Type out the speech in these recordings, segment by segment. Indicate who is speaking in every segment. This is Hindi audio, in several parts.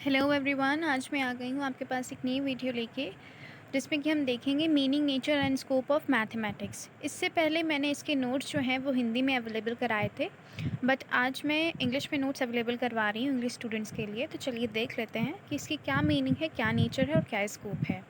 Speaker 1: हेलो एवरीवन, आज मैं आ गई हूँ आपके पास एक नई वीडियो लेके जिसमें कि हम देखेंगे meaning, nature and scope of mathematics. इससे पहले मैंने इसके नोट्स जो हैं वो हिंदी में अवेलेबल कराए थे, बट आज मैं इंग्लिश में नोट्स अवेलेबल करवा रही हूँ इंग्लिश स्टूडेंट्स के लिए। तो चलिए देख लेते हैं कि इसकी क्या मीनिंग है, क्या नेचर है और क्या स्कोप है।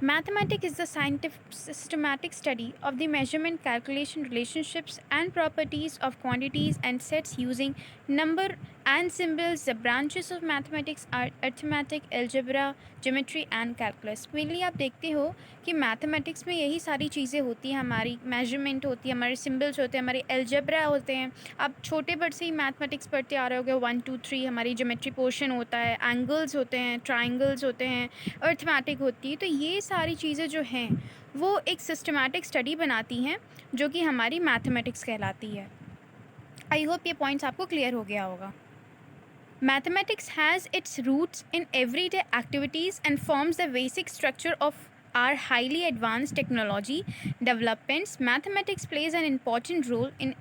Speaker 1: Mathematics is the scientific systematic study of the measurement, calculation, relationships, and properties of quantities and sets using number and symbols. The branches of mathematics are arithmetic, algebra, geometry and calculus. Mainly आप देखते हो कि मैथमेटिक्स में यही सारी चीज़ें होती हैं, हमारी मेजरमेंट होती है, हमारे सिम्बल्स होते हैं, हमारे एल्जेब्रा होते हैं। आप छोटे बड़ से ही मैथमेटिक्स पढ़ते आ रहे होगे, 1 2 3 हमारी ज्योमेट्री पोर्शन होता है, एंगल्स होते हैं, ट्राइंगल्स होते हैं, अर्थमेटिक होती है। तो ये सारी चीज़ें जो हैं वो एक सिस्टमैटिक स्टडी बनाती हैं जो कि हमारी मैथमेटिक्स कहलाती है। आई होप ये पॉइंट्स आपको क्लियर हो गया होगा। Mathematics has its roots in everyday activities and forms the basic structure of our highly advanced technology developments. Mathematics plays an important role in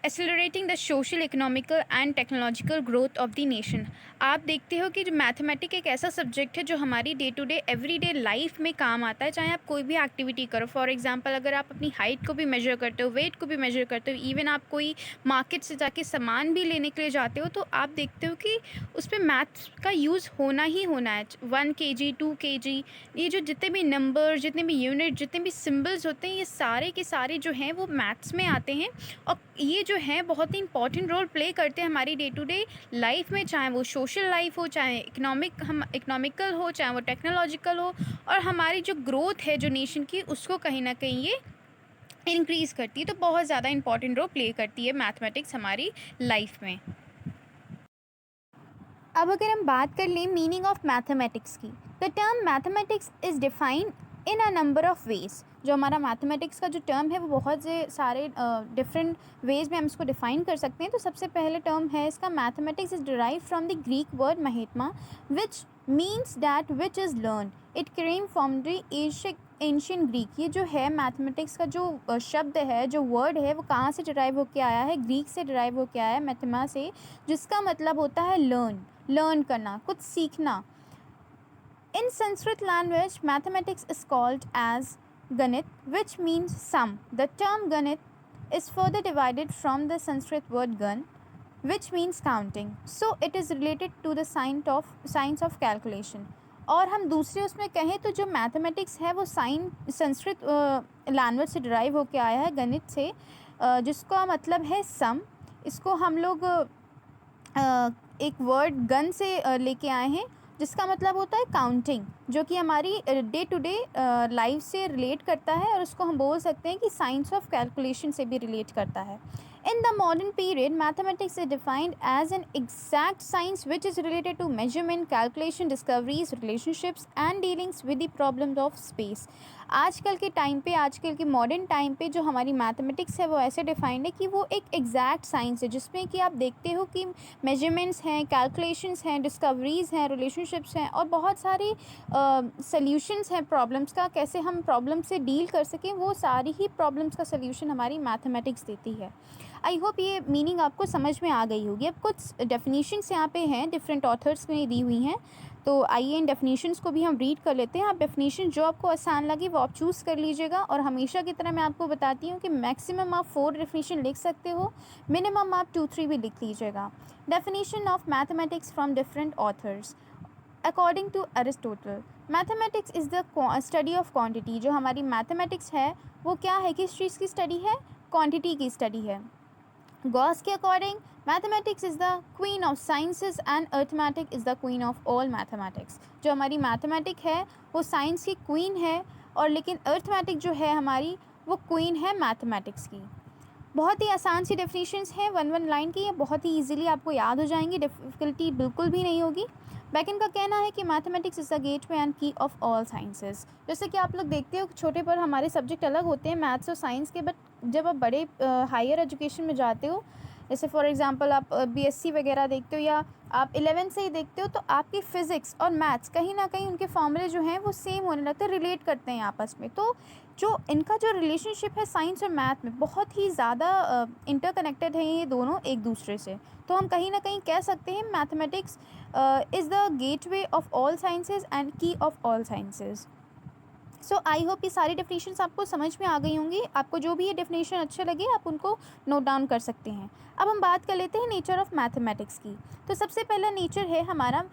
Speaker 1: accelerating the social, economical and technological growth of the nation. आप देखते हो कि जो मैथमेटिक एक ऐसा सब्जेक्ट है जो हमारी day to day everyday life में काम आता है, चाहे आप कोई भी एक्टिविटी करो। फॉर एग्जांपल, अगर आप अपनी हाइट को भी मेजर करते हो, वेट को भी मेजर करते हो, इवन आप कोई मार्केट से जाके सामान भी लेने के लिए जाते हो, तो आप देखते हो कि उस पर मैथ्स का यूज़ होना ही होना है। 1 kg 2 kg, ये जो जितने भी नंबर, जितने भी यूनिट, जितने भी सिम्बल्स होते हैं, ये सारे के सारे जो हैं वो मैथ्स में आते हैं और ये जो है बहुत ही इंपॉर्टेंट रोल प्ले करते हैं हमारी डे टू डे लाइफ में, चाहे वो सोशल लाइफ हो, चाहे इकोनॉमिकल हो, चाहे वो टेक्नोलॉजिकल हो। और हमारी जो ग्रोथ है जो नेशन की, उसको कहीं ना कहीं ये इंक्रीज़ करती है। तो बहुत ज़्यादा इंपॉर्टेंट रोल प्ले करती है मैथमेटिक्स हमारी लाइफ में। अब अगर हम बात कर लें मीनिंग ऑफ मैथमेटिक्स की, the term mathematics is defined in a number of ways. जो हमारा मैथमेटिक्स का जो टर्म है वो बहुत से सारे डिफरेंट वेज में हम इसको डिफ़ाइन कर सकते हैं। तो सबसे पहले टर्म है इसका, mathematics is derive from the Greek word mathema which means that which is learn. It came from the ancient Greek. ये जो है मैथमेटिक्स का जो शब्द है, जो वर्ड है, वो कहाँ से डिराइव होकर आया है? ग्रीक से डिराइव होकर आया है, मैथमा से, जिसका मतलब होता है लर्न करना, कुछ सीखना। In Sanskrit language, mathematics is called as Ganit, which means sum. The term Ganit is further divided from the Sanskrit word Gan, which means counting. So it is related to the science of calculation. और हम दूसरे उसमें कहें तो जो मैथमेटिक्स है वो संस्कृत लैंग्वेज से डिराइव होकर आया है, गणित से, जिसका मतलब है सम। इसको हम लोग एक वर्ड गन से लेके आए हैं, जिसका मतलब होता है काउंटिंग, जो कि हमारी डे टू डे लाइफ से रिलेट करता है, और उसको हम बोल सकते हैं कि साइंस ऑफ कैलकुलेशन से भी रिलेट करता है। In the modern period, mathematics is defined as an exact science which is related to measurement, calculation, discoveries, relationships and dealings with the problems of space. आजकल के टाइम पे, आजकल के मॉडर्न टाइम पे जो हमारी मैथमेटिक्स है वो ऐसे डिफाइंड है कि वो एक एग्जैक्ट साइंस है, जिसमें कि आप देखते हो कि मेजरमेंट्स हैं, कैलकुलेशंस हैं, डिस्कवरीज़ हैं, रिलेशनशिप्स हैं, और बहुत सारी सल्यूशंस हैं प्रॉब्लम्स का। कैसे हम प्रॉब्लम से डील कर सकें, वो सारी ही प्रॉब्लम्स का सल्यूशन हमारी मैथमेटिक्स देती है। आई होप ये मीनिंग आपको समझ में आ गई होगी। अब कुछ डेफिनेशंस यहाँ पे हैं, डिफरेंट ऑथर्स ने दी हुई हैं, तो आइए इन डेफिनेशंस को भी हम रीड कर लेते हैं। आप डेफिनेशन जो आपको आसान लगे वो आप चूज़ कर लीजिएगा, और हमेशा की तरह मैं आपको बताती हूँ कि मैक्सिमम आप 4 डेफिनेशन लिख सकते हो, मिनिमम आप 2-3 भी लिख लीजिएगा। Definition of mathematics from different authors. According to Aristotle, mathematics is the study of quantity. जो हमारी मैथमेटिक्स है वो क्या है, किस चीज़ की स्टडी है? क्वांटिटी की स्टडी है। गॉस के according, mathematics is the queen of sciences and arithmetic is the queen of all mathematics. जो हमारी मैथमेटिक है वो साइंस की क्वीन है, और लेकिन अर्थमेटिक जो है हमारी, वो क्वीन है मैथमेटिक्स की। बहुत ही आसान सी डेफिनेशंस हैं, 1 लाइन की, ये बहुत ही इजीली आपको याद हो जाएंगी, डिफ़िकल्टी बिल्कुल भी नहीं होगी। बैकन का कहना है कि mathematics is the gateway and key of all sciences. जैसे कि आप लोग देखते हो छोटे पर हमारे सब्जेक्ट अलग होते हैं, मैथ्स और साइंस के, बट जब आप बड़े हायर एजुकेशन में जाते हो जैसे फॉर एग्जांपल आप बीएससी वगैरह देखते हो या आप 11th से ही देखते हो, तो आपकी फ़िज़िक्स और मैथ्स कहीं ना कहीं उनके फॉर्मूले जो हैं वो सेम होने लगते हैं, रिलेट करते हैं आपस में। तो जो इनका जो रिलेशनशिप है साइंस और मैथ में, बहुत ही ज़्यादा इंटरकनेक्टेड है ये दोनों एक दूसरे से। तो हम कहीं ना कहीं कह सकते हैं mathematics is the gateway of all sciences and key of all sciences. So I hope ये सारी डेफिनेशंस आपको समझ में आ गई होंगी। आपको जो भी ये डेफिनेशन अच्छे लगे आप उनको नोट डाउन कर सकते हैं। अब हम बात कर लेते हैं नेचर ऑफ मैथमेटिक्स की। तो सबसे पहला नेचर है हमारा,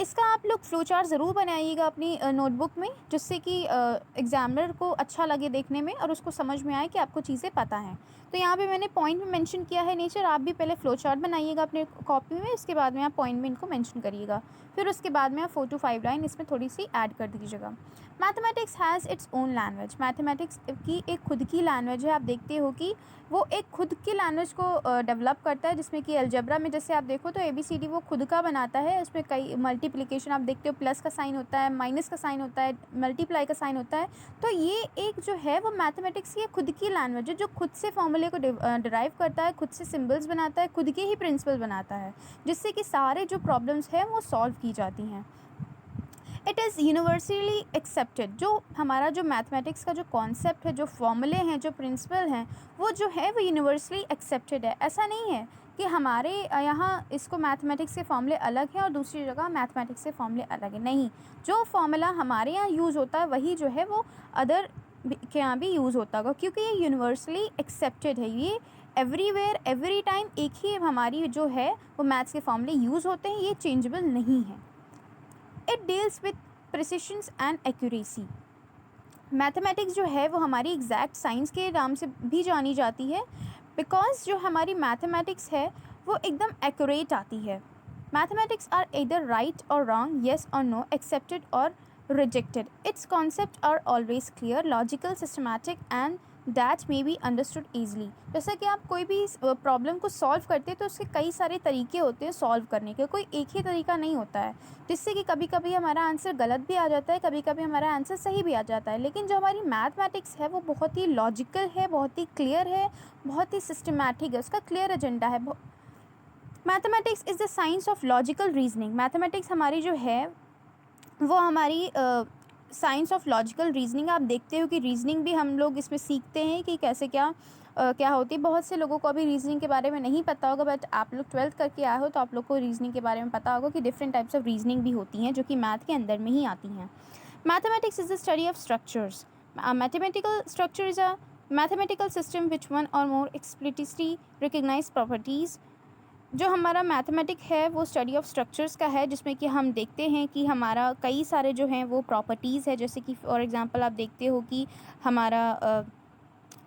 Speaker 1: इसका आप लोग फ्लो चार्ट ज़रूर बनाइएगा अपनी नोटबुक में, जिससे कि एग्जामिनर को अच्छा लगे देखने में और उसको समझ में आए कि आपको चीज़ें पता हैं। तो यहाँ पे मैंने पॉइंट में मेंशन किया है नेचर, आप भी पहले फ्लो चार्ट बनाइएगा अपने कॉपी में, उसके बाद में आप पॉइंट में इनको मेंशन करिएगा, फिर उसके बाद में आप 4 to 5 लाइन इसमें थोड़ी सी ऐड कर दीजिएगा। Mathematics has its own language, mathematics की एक खुद की लैंग्वेज है। आप देखते हो कि वो एक खुद की लैंग्वेज को डेवलप करता है, जिसमें कि अलजेब्रा में जैसे आप देखो तो ABCD वो खुद का बनाता है। उसमें कई मल्टीप्लिकेशन आप देखते हो, प्लस का साइन होता है, माइनस का साइन होता है, मल्टीप्लाई का साइन होता है। तो ये एक जो है वो मैथमेटिक्स की खुद की लैंग्वेज है, जो खुद से फॉर्मूले को डिराइव करता है, खुद से सिम्बल्स बनाता है, खुद के ही प्रिंसिपल बनाता है, जिससे कि सारे जो प्रॉब्लम्स हैं वो सॉल्व की जाती हैं। इट इज़ यूनिवर्सली एक्सेप्टेड, जो हमारा जो मैथमेटिक्स का जो कॉन्सेप्ट है, जो फॉर्मूले हैं, जो प्रिंसिपल हैं, वो जो है वो यूनिवर्सली एक्सेप्टेड है। ऐसा नहीं है कि हमारे यहाँ इसको मैथमेटिक्स के फॉर्मूले अलग हैं और दूसरी जगह मैथमेटिक्स के फॉर्मूले अलग हैं, नहीं। जो फॉर्मूला हमारे यहाँ यूज़ होता है वही जो है वो अदर के यहाँ भी यूज़ होता होगा, क्योंकि ये यूनिवर्सली एक्सेप्टेड है। ये एवरीवेयर एवरी टाइम एक ही हमारी जो है वो मैथ्स के फॉर्मूले यूज़ होते हैं, ये चेंजेबल नहीं है। It deals with precisions and accuracy, mathematics जो है वो हमारी एग्जैक्ट साइंस के नाम से भी जानी जाती है, बिकॉज जो हमारी मैथमेटिक्स है वो एकदम एक्यूरेट आती है। मैथमेटिक्स आर इधर राइट और रॉन्ग, येस और नो, एक्सेप्टेड और rejected. Its concept are always clear, logical, systematic and that may be understood easily. जैसा कि आप कोई भी प्रॉब्लम को सॉल्व करते हैं तो उसके कई सारे तरीके होते हैं सॉल्व करने के, कोई एक ही तरीका नहीं होता है, जिससे कि कभी कभी हमारा आंसर गलत भी आ जाता है, कभी कभी हमारा आंसर सही भी आ जाता है। लेकिन जो हमारी मैथमेटिक्स है वो बहुत ही लॉजिकल है, बहुत ही क्लियर है, बहुत ही सिस्टमैटिक है, उसका क्लियर एजेंडा है। Mathematics is the science of logical reasoning, mathematics हमारी जो है वो हमारी साइंस ऑफ लॉजिकल रीजनिंग। आप देखते हो कि रीजनिंग भी हम लोग इसमें सीखते हैं कि कैसे क्या होती है। बहुत से लोगों को अभी रीजनिंग के बारे में नहीं पता होगा, बट आप लोग 12th करके आए हो तो आप लोग को रीजनिंग के बारे में पता होगा कि डिफरेंट टाइप्स ऑफ रीजनिंग भी होती हैं जो कि मैथ के अंदर में ही आती हैं। Mathematics is the study of structures, mathematical structure is a mathematical system which one और मोर एक्सप्लिसिटली रिकग्नाइज प्रॉपर्टीज़। जो हमारा मैथमेटिक है वो स्टडी ऑफ स्ट्रक्चर्स का है, जिसमें कि हम देखते हैं कि हमारा कई सारे जो हैं वो प्रॉपर्टीज़ है, जैसे कि फॉर एग्जांपल आप देखते हो कि हमारा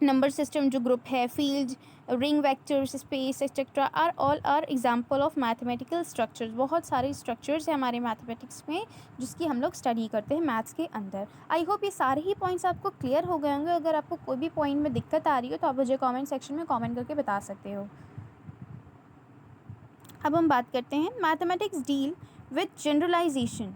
Speaker 1: नंबर सिस्टम जो ग्रुप है, field, ring vectors, space etcetera all are example of mathematical structures. बहुत सारे स्ट्रक्चर्स हैं हमारे मैथमेटिक्स में जिसकी हम लोग स्टडी करते हैं मैथ्स के अंदर। आई होप ये सारे ही पॉइंट्स आपको क्लियर हो गए होंगे। अगर आपको कोई भी पॉइंट में दिक्कत आ रही हो तो आप मुझे कॉमेंट सेक्शन में कॉमेंट करके बता सकते हो। अब हम बात करते हैं mathematics deal with generalization.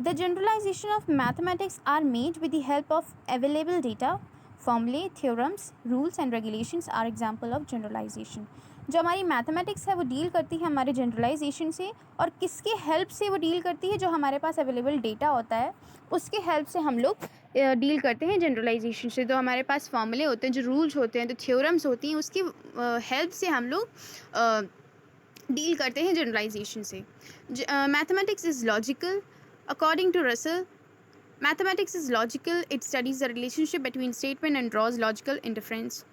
Speaker 1: The generalization of mathematics are made with the help of available data, फॉर्मूले, theorems, rules and regulations are example of generalization. जो हमारी मैथमेटिक्स है वो डील करती है हमारे जनरलाइजेशन से, और किसके हेल्प से वो डील करती है? जो हमारे पास अवेलेबल डेटा होता है उसके हेल्प से हम लोग डील करते हैं जनरलाइजेशन से। जो हमारे पास फॉर्मूले होते हैं, जो रूल्स होते हैं, जो थ्योरम्स होती हैं, उसकी हेल्प से हम लोग डील करते हैं जनरलाइजेशन से। Mathematics is logical according to Russell. Mathematics is logical, it studies the relationship between statement and draws logical indifference.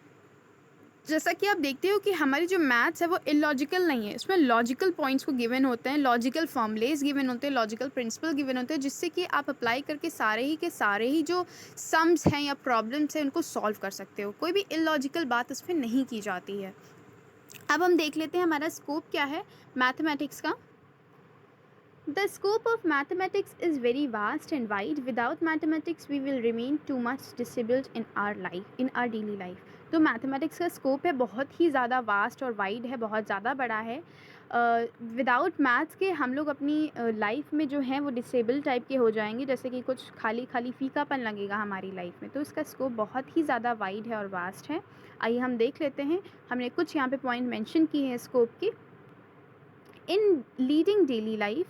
Speaker 1: जैसा कि आप देखते हो कि हमारी जो मैथ्स है वो इलॉजिकल नहीं है, इसमें लॉजिकल पॉइंट्स को गिवन होते हैं, लॉजिकल फॉर्मूलेज गिवन होते हैं, लॉजिकल प्रिंसिपल गिवन होते हैं, जिससे कि आप अप्लाई करके सारे ही जो सम्स हैं या प्रॉब्लम्स हैं उनको सॉल्व कर सकते हो। कोई भी इलॉजिकल बात इसमें नहीं की जाती है। अब हम देख लेते हैं हमारा स्कोप क्या है मैथमेटिक्स का। The scope of mathematics is very vast and wide. Without mathematics we will remain too much disabled in our life, in our daily life. तो मैथमेटिक्स का स्कोप है बहुत ही ज़्यादा वास्ट और वाइड है, बहुत ज़्यादा बड़ा है। विदाउट मैथ्स के हम लोग अपनी लाइफ में जो हैं वो डिसेबल टाइप के हो जाएंगे, जैसे कि कुछ खाली खाली फीकापन लगेगा हमारी लाइफ में। तो इसका स्कोप बहुत ही ज़्यादा वाइड है और वास्ट है। आइए हम देख लेते हैं, हमने कुछ यहाँ पे पॉइंट मेंशन किए हैं स्कोप की। In leading daily life,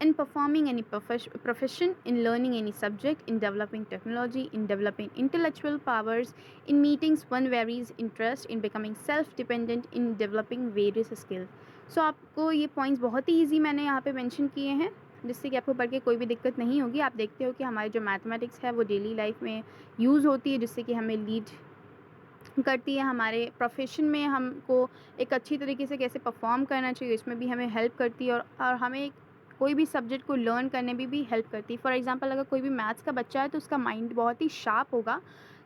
Speaker 1: in performing any profession, in learning any subject, in developing technology, in developing intellectual powers, in meetings one varies interest, in becoming self-dependent, in developing various skills. So आपको ये पॉइंट्स बहुत ही ईजी मैंने यहाँ पे मेंशन किए हैं, जिससे कि आपको पढ़ के कोई भी दिक्कत नहीं होगी। आप देखते हो कि हमारी जो मैथमेटिक्स है वो डेली लाइफ में यूज़ होती है, जिससे कि हमें लीड करती है हमारे प्रोफेशन में, हमको एक अच्छी तरीके से कैसे परफॉर्म करना चाहिए इसमें भी हमें हेल्प करती है, और हमें कोई भी सब्जेक्ट को लर्न करने में भी हेल्प करती है। फॉर एग्जांपल अगर कोई भी मैथ्स का बच्चा है तो उसका माइंड बहुत ही शार्प होगा,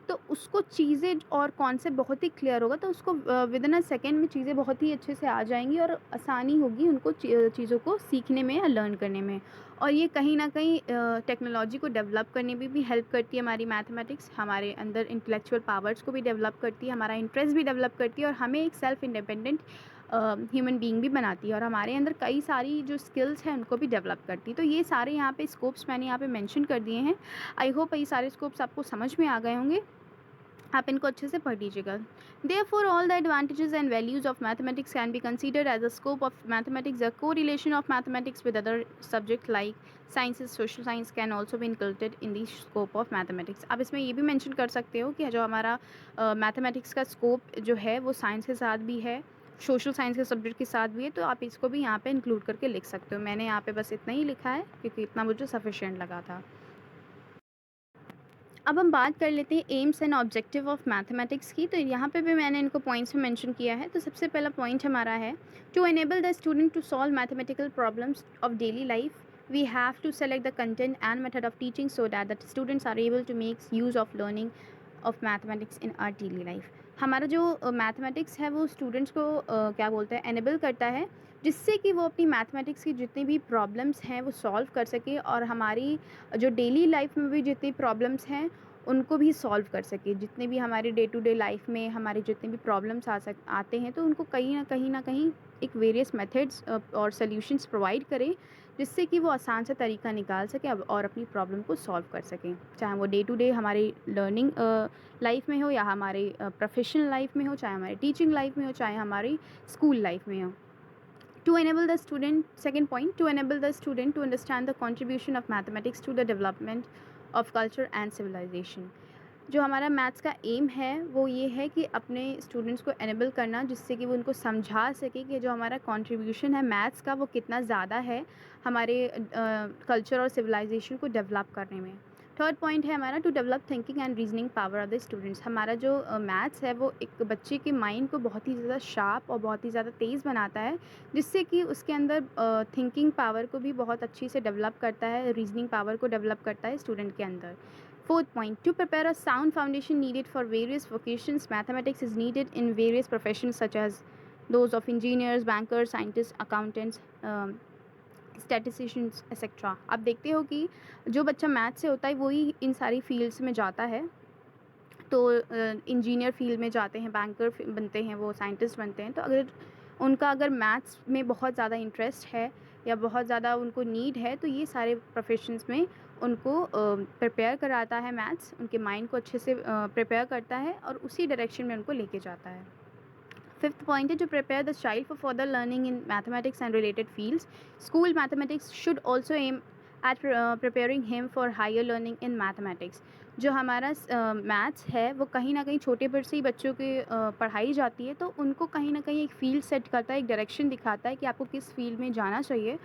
Speaker 1: तो उसको चीज़ें और कॉन्सेप्ट बहुत ही क्लियर होगा, तो उसको विद इन अ सेकेंड में चीज़ें बहुत ही अच्छे से आ जाएंगी और आसानी होगी उनको चीज़ों को सीखने में या लर्न करने में। और ये कहीं ना कहीं टेक्नोलॉजी को डेवलप करने में भी हेल्प करती है हमारी मैथमेटिक्स, हमारे अंदर इंटेलेक्चुअल पावर्स को भी डेवलप करती है, हमारा इंटरेस्ट भी डेवलप करती है, और हमें एक सेल्फ इंडिपेंडेंट ह्यूमन बीइंग भी बनाती है, और हमारे अंदर कई सारी जो स्किल्स हैं उनको भी डेवलप करती है। तो ये सारे यहाँ पे स्कोप्स मैंने यहाँ पे मेंशन कर दिए हैं। आई होप ये सारे स्कोप्स आपको समझ में आ गए होंगे, आप इनको अच्छे से पढ़ लीजिएगा। Therefore, all the advantages and values of mathematics can be considered as a scope of mathematics. The correlation of mathematics with other subjects like sciences, social science can also be included in the scope of mathematics. आप इसमें ये भी मेंशन कर सकते हो कि जो हमारा मैथमेटिक्स का स्कोप जो है वो साइंस के साथ भी है, सोशल साइंस के सब्जेक्ट के साथ भी है, तो आप इसको भी यहाँ पे इंक्लूड करके लिख सकते हो। मैंने यहाँ पे बस इतना ही लिखा है क्योंकि इतना मुझे सफिशिएंट लगा था। अब हम बात कर लेते हैं AIIMS and objective of mathematics की। तो यहाँ पे भी मैंने इनको पॉइंट्स में मेंशन किया है। तो सबसे पहला पॉइंट हमारा है to enable the student to solve mathematical problems of daily life we have to select the content and method of teaching so that the students are able to make use of learning of mathematics in our daily life. हमारा जो मैथमेटिक्स है वो स्टूडेंट्स को क्या बोलते हैं, एनेबल करता है, जिससे कि वो अपनी मैथमेटिक्स की जितनी भी प्रॉब्लम्स हैं वो सॉल्व कर सके, और हमारी जो डेली लाइफ में भी जितनी प्रॉब्लम्स हैं उनको भी सॉल्व कर सके। जितने भी हमारे डे टू डे लाइफ में हमारे जितने भी प्रॉब्लम्स आते हैं, तो उनको कहीं ना कहीं एक वेरियस मेथड्स और सॉल्यूशंस प्रोवाइड करें, जिससे कि वो आसान से तरीका निकाल सके और अपनी प्रॉब्लम को सॉल्व कर सकें, चाहे वो डे टू डे हमारी लर्निंग लाइफ में हो, या हमारे प्रोफेशनल लाइफ में हो, चाहे हमारी टीचिंग लाइफ में हो, चाहे हमारी स्कूल लाइफ में हो। To enable the student, second point, to enable the student to understand the contribution of mathematics to the development of culture and civilization. जो हमारा मैथ्स का एम है वो ये है कि अपने स्टूडेंट्स को एनेबल करना, जिससे कि वो उनको समझा सके कि जो हमारा कंट्रीब्यूशन है मैथ्स का वो कितना ज़्यादा है हमारे कल्चर और सिविलाइजेशन को डेवलप करने में। थर्ड पॉइंट है हमारा to develop thinking and reasoning power of the students. हमारा जो मैथ्स है वो एक बच्चे के माइंड को बहुत ही ज़्यादा शार्प और बहुत ही ज़्यादा तेज़ बनाता है, जिससे कि उसके अंदर थिंकिंग पावर को भी बहुत अच्छी से डेवलप करता है, रीजनिंग पावर को डेवलप करता है स्टूडेंट के अंदर। Fourth point, to prepare a sound foundation needed for various vocations, mathematics is needed in various professions such as those of engineers, bankers, scientists, accountants, statisticians etcetera. आप देखते हो कि जो बच्चा मैथ से होता है वही इन सारी फील्ड्स में जाता है, तो इंजीनियर फील्ड में जाते हैं, बैंकर बनते हैं, वो साइंटिस्ट बनते हैं। तो अगर मैथ्स में बहुत ज़्यादा इंटरेस्ट है या बहुत ज़्यादा उनको नीड है, तो ये सारे प्रोफेशंस में उनको प्रिपेयर कराता है मैथ्स, उनके माइंड को अच्छे से प्रिपेयर करता है और उसी डायरेक्शन में उनको लेके जाता है। Fifth point is to prepare the child for further learning in mathematics and related fields. School mathematics should also aim at preparing him for higher learning in mathematics. जो हमारा मैथ्स है वो कहीं ना कहीं छोटे पर से ही बच्चों के पढ़ाई जाती है, तो उनको कहीं ना कहीं एक फील्ड सेट करता है, एक डायरेक्शन दिखाता है कि आपको किस फील्ड में जाना चाहिए।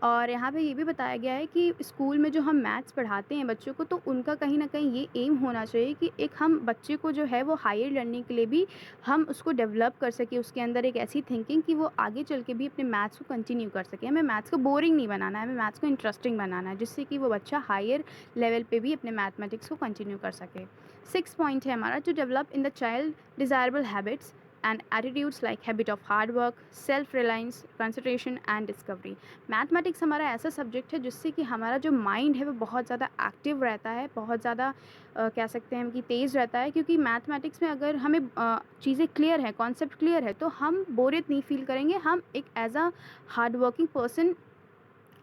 Speaker 1: और यहाँ पे ये भी बताया गया है कि स्कूल में जो हम मैथ्स पढ़ाते हैं बच्चों को, तो उनका कहीं ना कहीं ये एम होना चाहिए कि एक हम बच्चे को जो है वो हायर लर्निंग के लिए भी हम उसको डेवलप कर सके, उसके अंदर एक ऐसी थिंकिंग कि वो आगे चल के भी अपने मैथ्स को कंटिन्यू कर सके। हमें मैथ्स को बोरिंग नहीं बनाना है, हमें मैथ्स को इंटरेस्टिंग बनाना है, जिससे कि वो बच्चा हायर लेवल पे भी अपने मैथमेटिक्स को कंटिन्यू कर सके। सिक्स पॉइंट है हमारा to develop in the child desirable habits
Speaker 2: and attitudes like habit of hard work, self reliance, concentration and discovery. Mathematics हमारा ऐसा सब्जेक्ट है जिससे कि हमारा जो माइंड है वो बहुत ज़्यादा एक्टिव रहता है, बहुत ज़्यादा कह सकते हैं हम कि तेज़ रहता है, क्योंकि मैथमेटिक्स में अगर हमें चीज़ें क्लियर हैं, कॉन्सेप्ट क्लियर है, तो हम बोरियत नहीं फील करेंगे। हम एक as a hard working person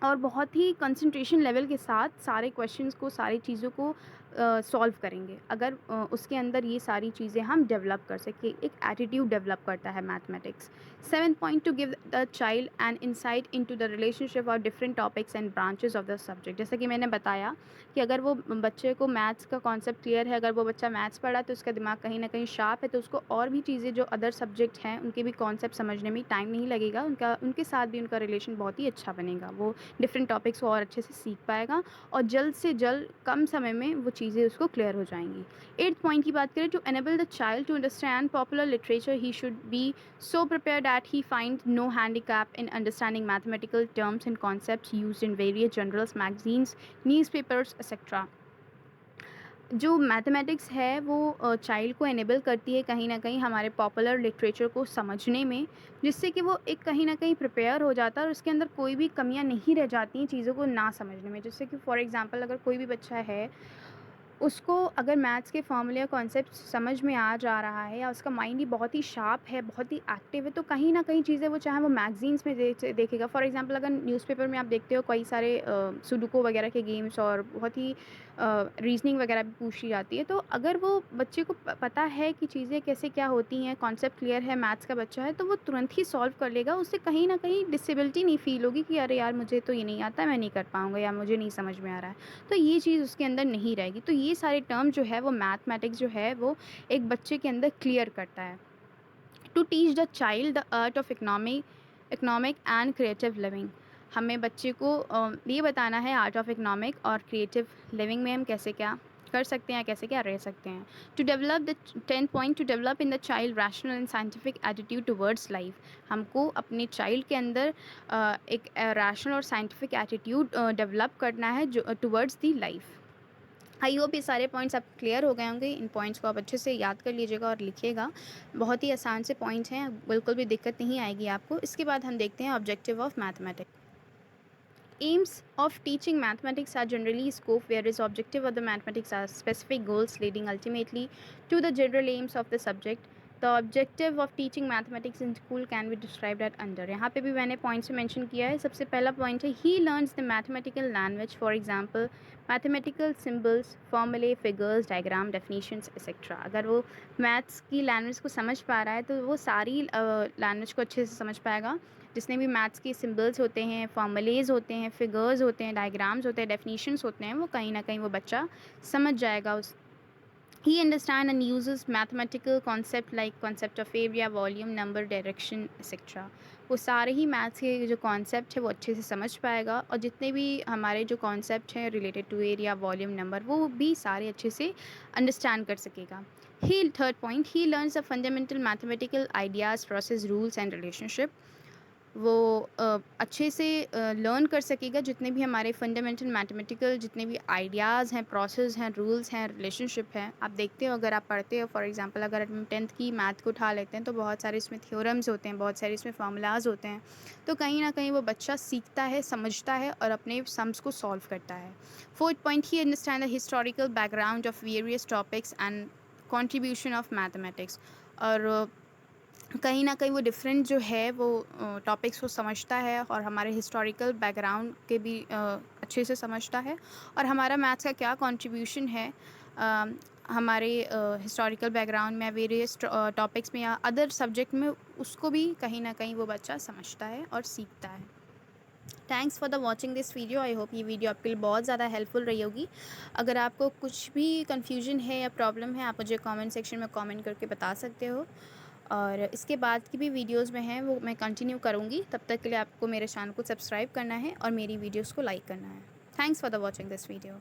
Speaker 2: और बहुत ही कंसंट्रेशन लेवल के साथ सारे क्वेश्चंस को, सारी चीज़ों को सॉल्व करेंगे, अगर उसके अंदर ये सारी चीज़ें हम डेवलप कर सकें। एक एटीट्यूड डेवलप करता है mathematics. 7th point, to give the child an insight into the relationship of different topics and branches of the subject. जैसे कि मैंने बताया कि अगर वो बच्चे को मैथ्स का कॉन्सेप्ट क्लियर है, अगर वो बच्चा मैथ्स पढ़ा तो उसका दिमाग कहीं ना कहीं शार्प है, तो उसको और भी चीज़ें जो अदर सब्जेक्ट हैं उनके भी कॉन्सेप्ट समझने में टाइम नहीं लगेगा, उनके साथ भी उनका रिलेशन बहुत ही अच्छा बनेगा। वो डिफरेंट टॉपिक्स को और अच्छे से सीख पाएगा और जल्द से जल्द कम समय में वो चीज़ें उसको क्लियर हो जाएंगी। 8th पॉइंट की बात करें, to enable the child to understand popular literature he should be so prepare that he find no handicap in understanding mathematical terms and concepts used in various journals, magazines, newspapers etcetera. जो मैथमेटिक्स है वो चाइल्ड को एनेबल करती है कहीं न कहीं हमारे पॉपुलर लिटरेचर को समझने में, जिससे कि वो एक कहीं न कहीं प्रिपेयर हो जाता है और उसके अंदर कोई भी कमियाँ नहीं रह जाती हैं चीज़ों को ना समझने में। जैसे कि फॉर एग्ज़ाम्पल अगर कोई भी बच्चा है, उसको अगर मैथ्स के फॉर्मूले या कॉन्सेप्ट समझ में आ जा रहा है या उसका माइंड ही बहुत ही शार्प है, बहुत ही एक्टिव है, तो कहीं न कहीं चीज़ें वो चाहे वो मैगज़ीन्स में देखेगा। फॉर एग्ज़ाम्पल अगर न्यूज़पेपर में आप देखते हो कई सारे सुडोकू वगैरह के गेम्स और बहुत ही रीज़निंग वगैरह भी पूछी जाती है। तो अगर वो बच्चे को पता है कि चीज़ें कैसे क्या होती हैं, कॉन्सेप्ट क्लियर है, मैथ्स का बच्चा है, तो वो तुरंत ही सॉल्व कर लेगा। उससे कहीं न कहीं डिसेबिलिटी नहीं फ़ील होगी कि अरे यार मुझे तो ये नहीं आता, मैं नहीं कर पाऊँगा या मुझे नहीं समझ में आ रहा है। तो ये चीज़ उसके अंदर नहीं रहेगी। तो ये सारे टर्म जो है वो मैथमेटिक्स जो है वो एक बच्चे के अंदर क्लियर करता है। To teach the child the art of economic and creative living. हमें बच्चे को ये बताना है आर्ट ऑफ इकोनॉमिक और क्रिएटिव लिविंग में हम कैसे क्या कर सकते हैं, कैसे क्या रह सकते हैं। To develop the 10th point, to develop in the child rational and scientific attitude towards life. हमको अपने चाइल्ड के अंदर एक रैशनल और साइंटिफिक एटीट्यूड डेवलप करना है जो towards the life. I hope ये सारे पॉइंट्स आप क्लियर हो गए होंगे। इन पॉइंट्स को आप अच्छे से याद कर लीजिएगा और लिखिएगा। बहुत ही आसान से पॉइंट्स हैं, बिल्कुल भी दिक्कत नहीं आएगी आपको। इसके बाद हम देखते हैं objective of mathematics. Aims of teaching mathematics are generally scope, whereas objective of the mathematics are specific goals leading ultimately to the general aims of the subject. The objective of teaching mathematics in school can be described at under. यहाँ पे भी मैंने पॉइंट्स मेंशन किया है। सबसे पहला पॉइंट है he learns the mathematical language, for example mathematical symbols, फॉर्मूले, फिगर्स, डायग्राम, डेफिनेशंस एक्सेट्रा। अगर वो मैथ्स की लैंग्वेज को समझ पा रहा है तो वो सारी लैंग्वेज को अच्छे से समझ पाएगा। जितने भी मैथ्स के सिंबल्स होते हैं, फॉर्मूलेज होते हैं, फिगर्स होते हैं, डायग्राम्स होते हैं, डेफिनेशंस होते हैं, वो कहीं ना कहीं वो बच्चा समझ जाएगा। उस he understand and uses mathematical concept like concept of area, volume, number, direction etc. वो सारे ही मैथ्स के जो कॉन्सेप्ट है वो अच्छे से समझ पाएगा और जितने भी हमारे जो कॉन्सेप्ट हैं related to area, volume, number, वो भी सारे अच्छे से अंडरस्टैंड कर सकेगा। He third point, he learns the fundamental mathematical ideas, process, rules and relationship. वो अच्छे से लर्न कर सकेगा जितने भी हमारे फंडामेंटल मैथमेटिकल जितने भी आइडियाज़ हैं, प्रोसेस हैं, रूल्स हैं, रिलेशनशिप हैं। आप देखते हो अगर आप पढ़ते हो, फॉर एग्जांपल अगर हम 10th की मैथ को उठा लेते हैं तो बहुत सारे इसमें थ्योरम्स होते हैं, बहुत सारे इसमें फार्मूलाज होते हैं। तो कहीं ना कहीं वो बच्चा सीखता है, समझता है और अपने सम्स को सॉल्व करता है। 4th point, he understand the historical background of various topics and contribution of mathematics. और कहीं न कहीं वो डिफरेंट जो है वो टॉपिक्स को समझता है और हमारे हिस्टोरिकल बैकग्राउंड के भी अच्छे से समझता है और हमारा मैथ्स का क्या कंट्रीब्यूशन है हमारे हिस्टोरिकल बैकग्राउंड में, वेरियस टॉपिक्स में या अदर सब्जेक्ट में, उसको भी कहीं न कहीं वो बच्चा समझता है और सीखता है। Thanks for the watching this video. I hope ये वीडियो आपके लिए बहुत ज़्यादा हेल्पफुल रही होगी। अगर आपको कुछ भी कन्फ्यूजन है या प्रॉब्लम है, आप मुझे कमेंट सेक्शन में कमेंट करके बता सकते हो और इसके बाद की भी वीडियोस में हैं वो मैं कंटिन्यू करूँगी। तब तक के लिए आपको मेरे चैनल को सब्सक्राइब करना है और मेरी वीडियोस को लाइक करना है। Thanks for the watching this video.